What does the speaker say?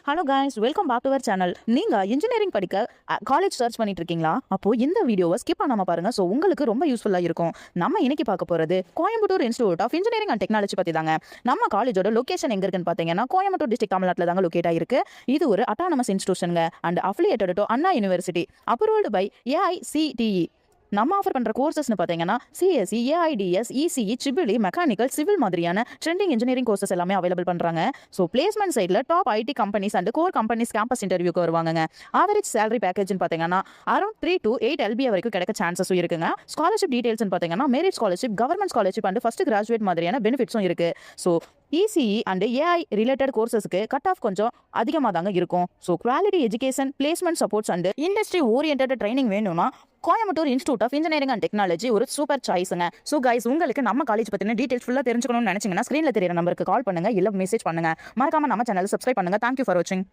Hello guys, welcome back to our channel. நீங்க engineering படிக்க college search பண்ணிட்டு இருக்கீங்களா? அப்போ இந்த வீடியோவை ஸ்கிப் பண்ணாம பாருங்க. ஸோ உங்களுக்கு ரொம்ப யூஸ்ஃபுல்லா இருக்கும். நம்ம இன்னைக்கு பார்க்க போறது Coimbatore institute of engineering and technology பத்தி தாங்க. நம்ம காலேஜோட லொகேஷன் எங்க இருக்குன்னு பாத்தீங்கன்னா கோயம்புத்தூர் டிஸ்ட்ரிக்ட் தமிழ்நாட்டில் தாங்க லொகேட் ஆயிருக்கு. இது ஒரு அட்டானமஸ் இன்ஸ்டிடியூஷனுங்க and affiliated to Anna university, approved by AICTE. நம்ம ஆஃபர் பண்ணுற கோர்சஸ்னு பார்த்தீங்கன்னா CSE, AIDS, ECE, triple E, mechanical, civil மாதிரியான ட்ரெண்டிங் இன்ஜினியரிங் கோர்சஸ் எல்லாமே அவைலபிள் பண்ணுறாங்க. ஸோ பிளேஸ்மெண்ட் சைடில் top IT companies and core companies campus இன்டர்வியூக்கு வருவாங்க. ஆவரேஜ் சேலரி பேக்கேஜ்னு பார்த்தீங்கன்னா அரௌண்ட் 3 to 8 LBA வரைக்கும் கிடைக்க சான்சஸும் இருக்குங்க. ஸ்காலர்ஷிப் டீடைல்ஸ்னு பார்த்தீங்கன்னா merit scholarship, government scholarship and first graduate மாதிரியான பெனிஃபிட்ஸும் இருக்கு. So ECE and AI related கோர்சஸ்க்கு கட் ஆஃப் கொஞ்சம் அதிகமாக தாங்க இருக்கும். So quality education, placement supports and industry orient training வேணும்னா Coimbatore institute of engineering and technology ஒரு சூப்பர் சாய்ஸுங்க. ஸோ கைஸ், உங்களுக்கு நம்ம காலேஜ் பற்றின டீடைல்ஸ் ஃபுல்லாக தெரிஞ்சுக்கணும்னு நினைச்சீங்கன்னா ஸ்க்ரீனில் தெரியுற நம்பருக்கு கால் பண்ணுங்க, இல்லை மெசேஜ் பண்ணுங்க. மறக்காம நம்ம சேனல் சப்ஸ்கிரைப் பண்ணுங்க. தேங்க்யூ ஃபார் வாட்சிங்.